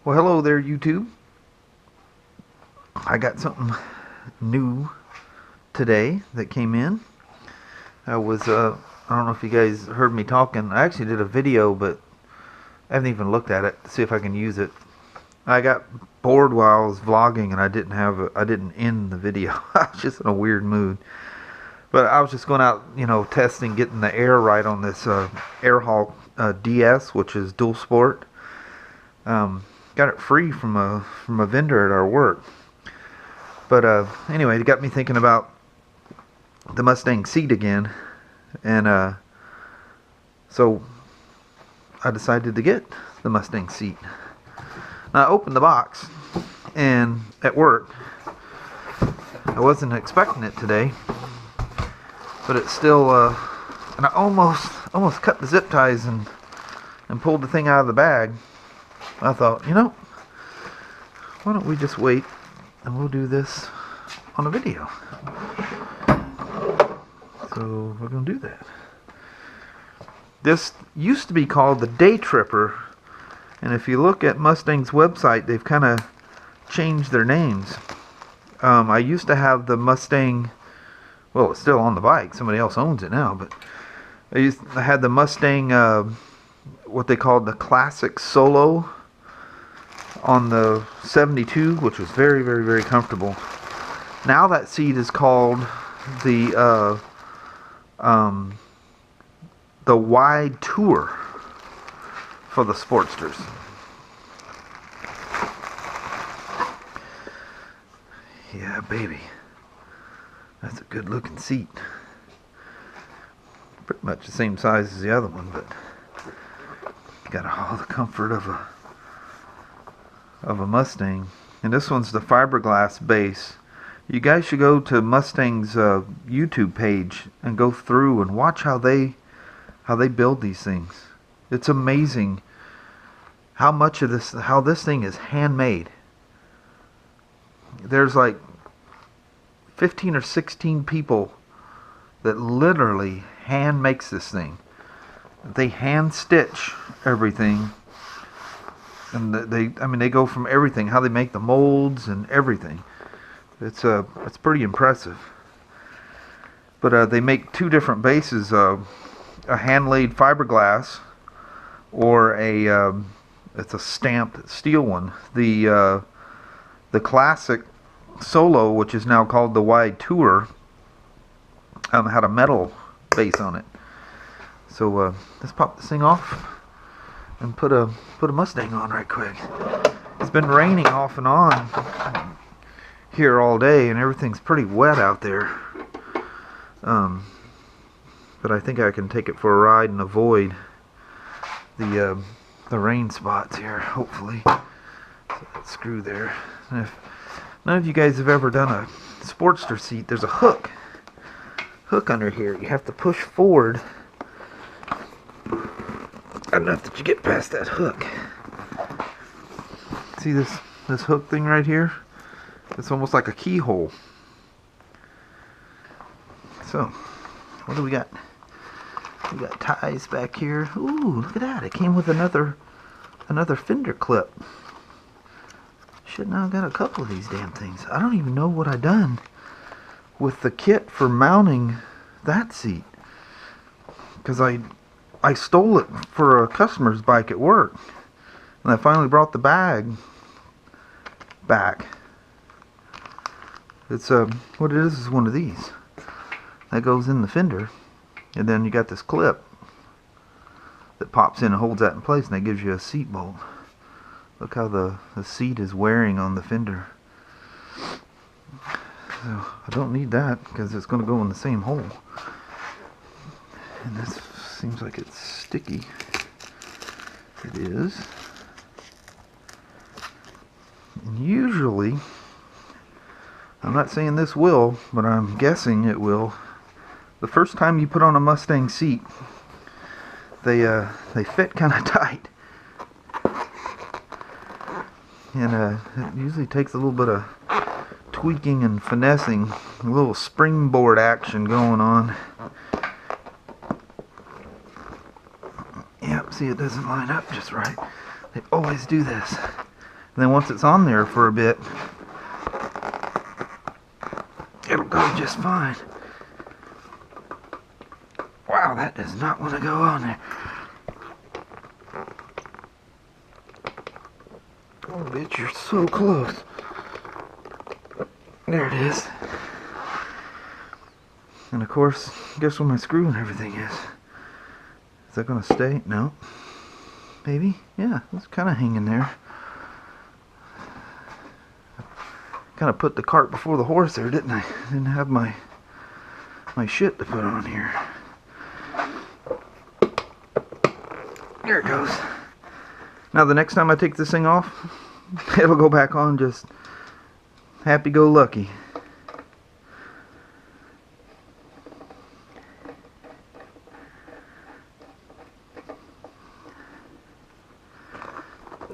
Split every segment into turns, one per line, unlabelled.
Well, hello there, YouTube. I got something new today that came in. I don't know if you guys heard me talking. I actually did a video, but I haven't even looked at it to see if I can use it. I got bored while I was vlogging, and I didn't end the video. I was just in a weird mood. But I was just going out, testing, getting the air right on this AirHawk DS, which is dual sport. Got it free from a vendor at our work. But anyway, it got me thinking about the Mustang seat again, and so I decided to get the Mustang seat. Now, I opened the box, and at work, I wasn't expecting it today, but it's still, and I almost cut the zip ties and pulled the thing out of the bag. I thought, why don't we just wait and we'll do this on a video. So we're going to do that. This used to be called the DayTripper, and if you look at Mustang's website, they've kind of changed their names. I used to have the Mustang, well, it's still on the bike, somebody else owns it now, but I had the Mustang, what they called the Classic Solo on the 72, which was very, very, very comfortable. Now that seat is called the Wide Tour for the Sportsters. Yeah, baby, that's a good looking seat. Pretty much the same size as the other one, but got all the comfort of a Mustang. And this one's the fiberglass base. You guys should go to Mustang's YouTube page and go through and watch how they build these things. It's amazing how this thing is handmade. There's like 15 or 16 people that literally hand makes this thing. They hand stitch everything. And they go from everything, how they make the molds and everything. It's pretty impressive. But they make two different bases: a hand-laid fiberglass, or it's a stamped steel one. The Classic Solo, which is now called the Wide Tour, had a metal base on it. So let's pop this thing off and put a Mustang on right quick. It's been raining off and on here all day, and everything's pretty wet out there. But I think I can take it for a ride and avoid the rain spots here, hopefully. So that screw there. And if none of you guys have ever done a Sportster seat, there's a hook under here. You have to push forward enough that you get past that hook. See this hook thing right here? It's almost like a keyhole. So, what do we got? We got ties back here. Ooh, look at that! It came with another fender clip. Shit, now I've got a couple of these damn things. I don't even know what I done with the kit for mounting that seat, because I stole it for a customer's bike at work, and I finally brought the bag back. It's what it is one of these that goes in the fender, and then you got this clip that pops in and holds that in place, and that gives you a seat bolt. Look how the seat is wearing on the fender. So I don't need that because it's going to go in the same hole. And this seems like it's sticky. It is. And usually, I'm not saying this will, but I'm guessing it will. The first time you put on a Mustang seat, they fit kind of tight. And it usually takes a little bit of tweaking and finessing, a little springboard action going on. Yep, see, it doesn't line up just right. They always do this. And then once it's on there for a bit, it'll go just fine. Wow, that does not want to go on there. Oh, bitch, you're so close. There it is. And of course, guess where my screw and everything is. Is that going to stay? No. Maybe? Yeah, it's kind of hanging there. Kind of put the cart before the horse there, didn't I? Didn't have my shit to put on here. There it goes. Now the next time I take this thing off, it'll go back on just happy-go-lucky.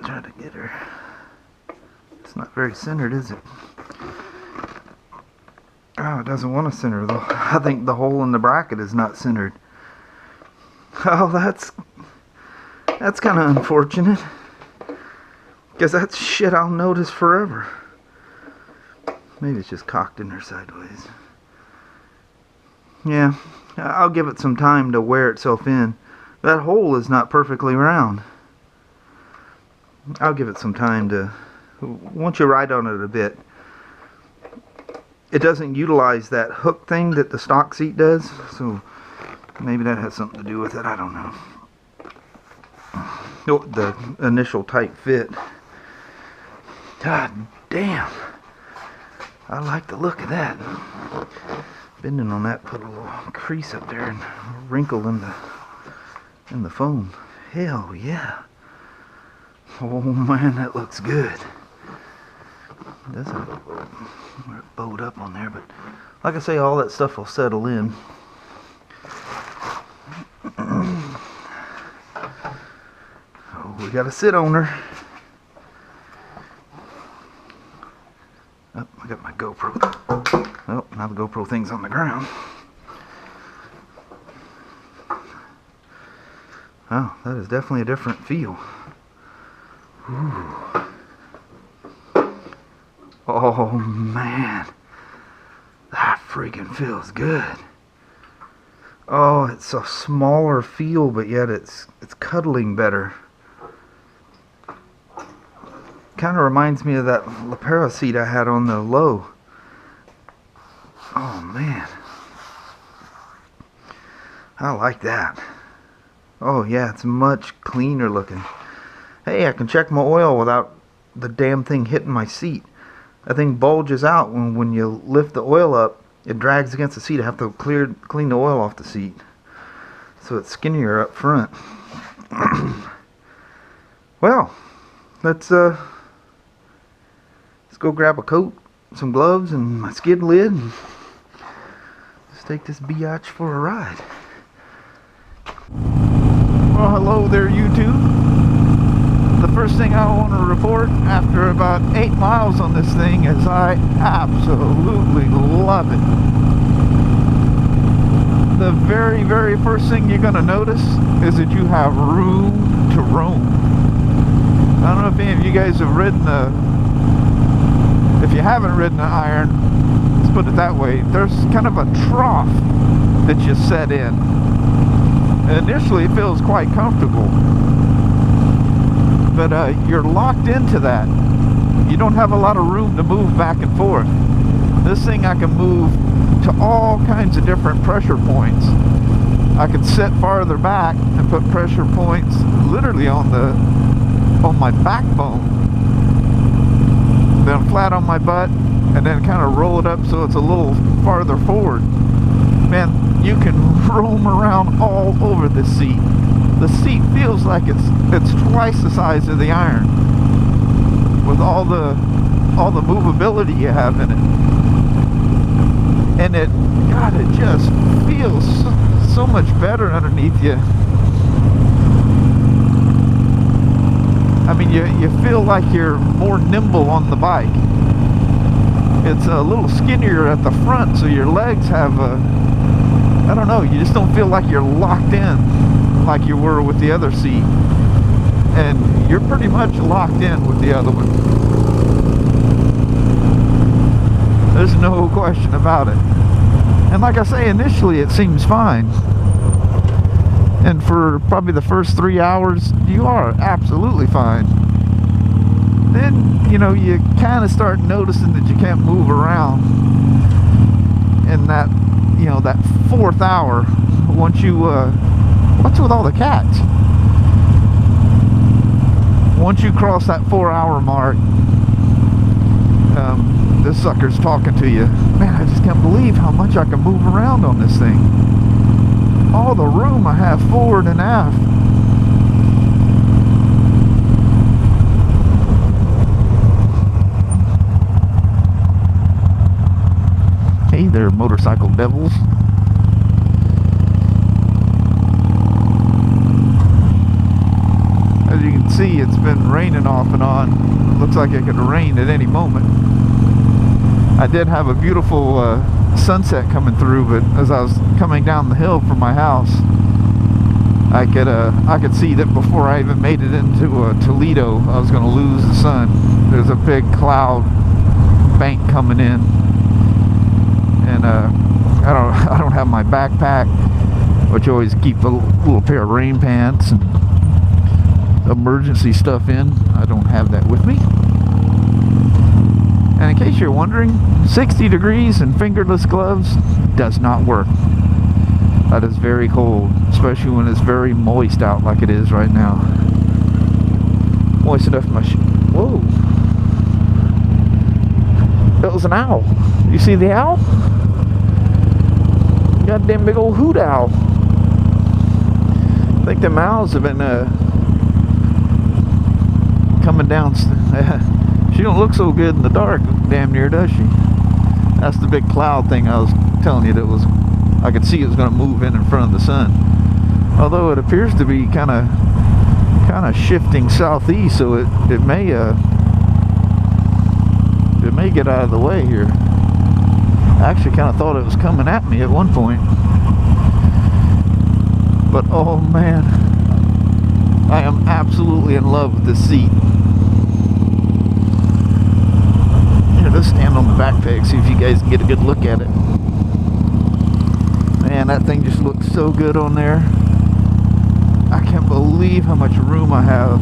Try to get her. It's not very centered, is it? Oh, it doesn't want to center though. I think the hole in the bracket is not centered. Oh, that's kind of unfortunate. Because that's shit I'll notice forever. Maybe it's just cocked in there sideways. Yeah, I'll give it some time to wear itself in. That hole is not perfectly round. I'll give it some time to... Once you ride on it a bit, it doesn't utilize that hook thing that the stock seat does. So maybe that has something to do with it. I don't know. Oh, the initial tight fit. God damn. I like the look of that. Bending on that put a little crease up there and a wrinkle in the foam. Hell yeah. Oh man, that looks good. It does have a little bowed up on there, but like I say, all that stuff will settle in. Oh, we got to sit on her. Oh, I got my GoPro. Oh, now the GoPro thing's on the ground. Oh, that is definitely a different feel. Ooh. Oh man, that freaking feels good. Oh, it's a smaller feel, but yet it's cuddling better. Kind of reminds me of that Lepera seat I had on the low. Oh man, I like that. Oh yeah, it's much cleaner looking. Hey, I can check my oil without the damn thing hitting my seat. That thing bulges out when you lift the oil up. It drags against the seat. I have to clean the oil off the seat, so it's skinnier up front. Well, let's go grab a coat, some gloves, and my skid lid, and let's take this biatch for a ride. Well, hello there, YouTube. The first thing I want to report after about 8 miles on this thing is I absolutely love it. The very, very first thing you're going to notice is that you have room to roam. I don't know if any of you guys have ridden if you haven't ridden an iron, let's put it that way, there's kind of a trough that you set in. Initially it feels quite comfortable, but you're locked into that. You don't have a lot of room to move back and forth. This thing I can move to all kinds of different pressure points. I can sit farther back and put pressure points literally on my backbone, then flat on my butt, and then kind of roll it up so it's a little farther forward. Man, you can roam around all over the seat. The seat feels like it's twice the size of the iron with all the movability you have in it. And it just feels so much better underneath you. I mean, you feel like you're more nimble on the bike. It's a little skinnier at the front, so your legs have I don't know, you just don't feel like you're locked in like you were with the other seat. and you're pretty much locked in with the other one. There's no question about it. And like I say, initially it seems fine. And for probably the first 3 hours, you are absolutely fine. Then, you know, you kind of start noticing that you can't move around. And that, you know, that 4th hour, once you, what's with all the cats? Once you cross that 4-hour mark, this sucker's talking to you. Man, I just can't believe how much I can move around on this thing. All the room I have forward and aft. Hey there, motorcycle devils. As you can see, it's been raining off and on. It looks like it could rain at any moment. I did have a beautiful sunset coming through, but as I was coming down the hill from my house, I could see that before I even made it into Toledo, I was going to lose the sun. There's a big cloud bank coming in, and I don't have my backpack, which I always keep a little pair of rain pants and emergency stuff in. I don't have that with me. And in case you're wondering, 60 degrees and fingerless gloves does not work. That is very cold, especially when it's very moist out like it is right now. Moist enough my whoa. That was an owl. You see the owl? Goddamn big old hoot owl. I think them owls have been coming down. She don't look so good in the dark, damn near, does she? That's the big cloud thing I was telling you that was, I could see it was going to move in front of the sun. Although it appears to be kind of shifting southeast, so it may get out of the way here. I actually kind of thought it was coming at me at one point. But oh man, I am absolutely in love with this seat. Let's stand on the back peg, see if you guys can get a good look at it. Man, that thing just looks so good on there. I can't believe how much room I have.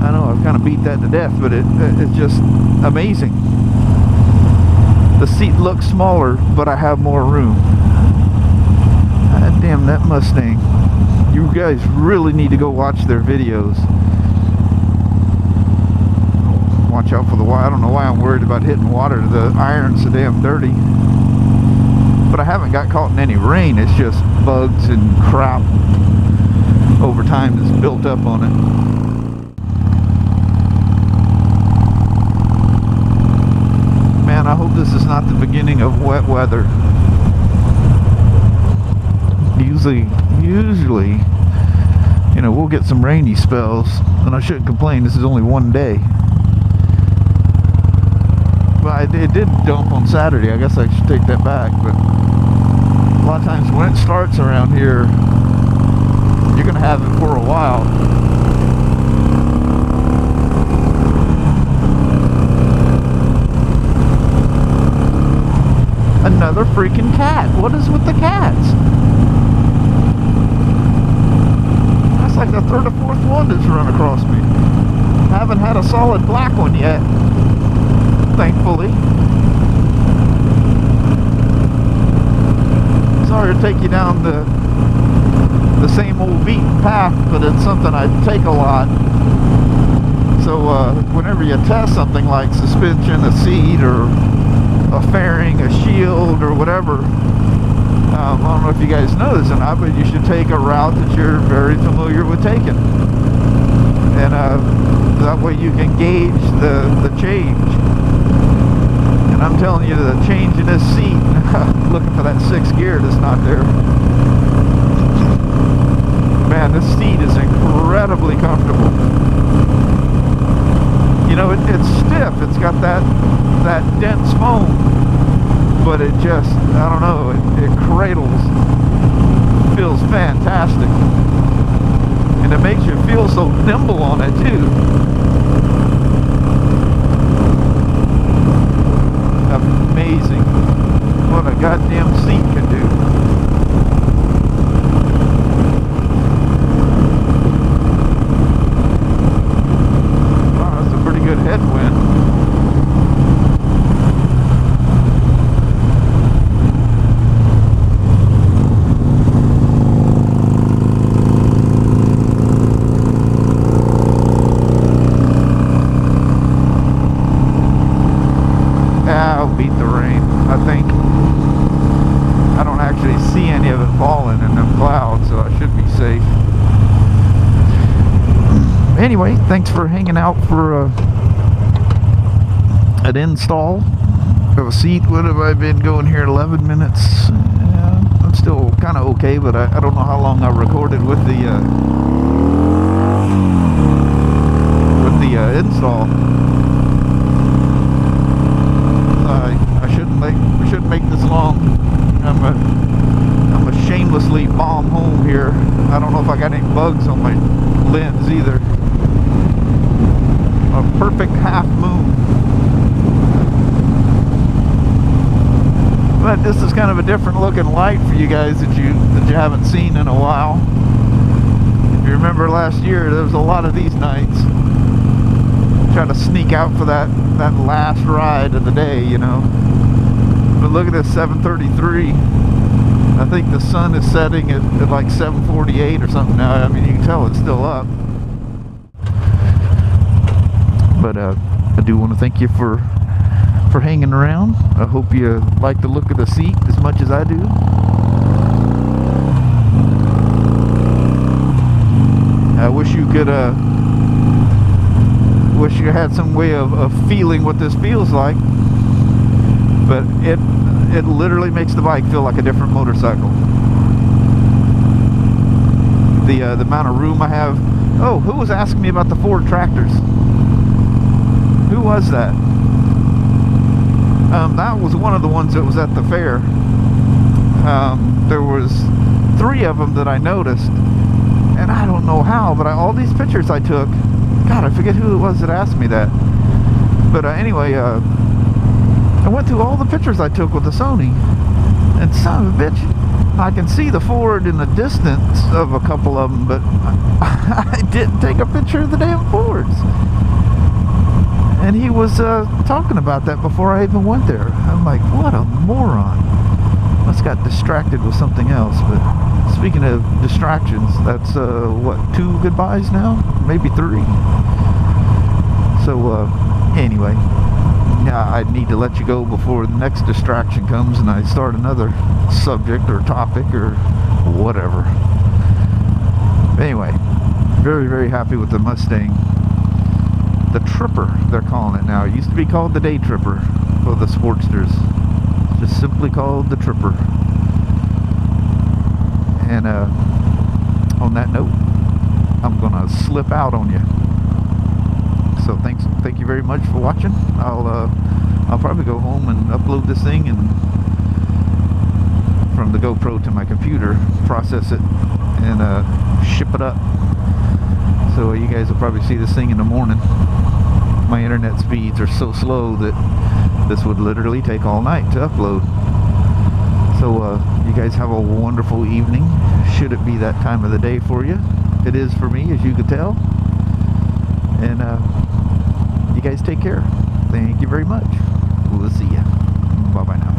I know I've kind of beat that to death, but it's just amazing. The seat looks smaller, but I have more room. God damn, that Mustang. You guys really need to go watch their videos. Watch out for the water. I don't know why I'm worried about hitting water. The iron's so damn dirty. But I haven't got caught in any rain. It's just bugs and crap over time that's built up on it. Man, I hope this is not the beginning of wet weather. Usually, you know, we'll get some rainy spells, and I shouldn't complain. This is only one day. But it did dump on Saturday. I guess I should take that back. But a lot of times when it starts around here, you're going to have it for a while. Another freaking cat. What is with the cats? That's like the 3rd or 4th one that's run across me. I haven't had a solid black one yet. Thankfully. Sorry to take you down the same old beaten path, but it's something I take a lot. So whenever you test something like suspension, a seat, or a fairing, a shield, or whatever, I don't know if you guys know this or not, but you should take a route that you're very familiar with taking. And that way you can gauge the change. And I'm telling you, the change in this seat, looking for that 6th gear that's not there. Man, this seat is incredibly comfortable. You know, it's stiff. It's got that dense foam, but it just, I don't know, it cradles. Feels fantastic. And it makes you feel so nimble on it too. Amazing what a goddamn seat can do. Wow, that's a pretty good headwind. Beat the rain, I think. I don't actually see any of it falling in them clouds, so I should be safe. Anyway, thanks for hanging out for an install of a seat. What have I been going here? 11 minutes. Yeah, I'm still kind of okay, but I don't know how long I recorded with the install. We shouldn't make this long. I'm a shamelessly bomb home here. I don't know if I got any bugs on my lens either. A perfect half moon. But this is kind of a different looking light for you guys that you haven't seen in a while. If you remember last year, there was a lot of these nights. Try to sneak out for that last ride of the day, you know. But look at this, 7:33. I think the sun is setting at like 7:48 or something now. I mean, you can tell it's still up. But I do want to thank you for hanging around. I hope you like the look of the seat as much as I do. I wish you could wish you had some way of feeling what this feels like. But it literally makes the bike feel like a different motorcycle. The amount of room I have. Oh, who was asking me about the Ford tractors? Who was that? That was one of the ones that was at the fair. There was 3 of them that I noticed, and I don't know how, but all these pictures I took. God, I forget who it was that asked me that. But anyway, I went through all the pictures I took with the Sony, and son of a bitch, I can see the Ford in the distance of a couple of them, but I didn't take a picture of the damn Fords. And he was talking about that before I even went there. I'm like, what a moron. Must got distracted with something else. But speaking of distractions, that's what, 2 goodbyes now? Maybe 3. So anyway, yeah, I need to let you go before the next distraction comes and I start another subject or topic or whatever. Anyway, very, very happy with the Mustang. The Tripper, they're calling it now. It used to be called the DayTripper for the Sportsters. It's just simply called the Tripper. And on that note, I'm gonna slip out on you. So thank you very much for watching. I'll probably go home and upload this thing and from the GoPro to my computer, process it, and ship it up. So you guys will probably see this thing in the morning. My internet speeds are so slow that this would literally take all night to upload. So you guys have a wonderful evening, should it be that time of the day for you. It is for me, as you could tell. And you guys take care. Thank you very much. We'll see ya. Bye bye now.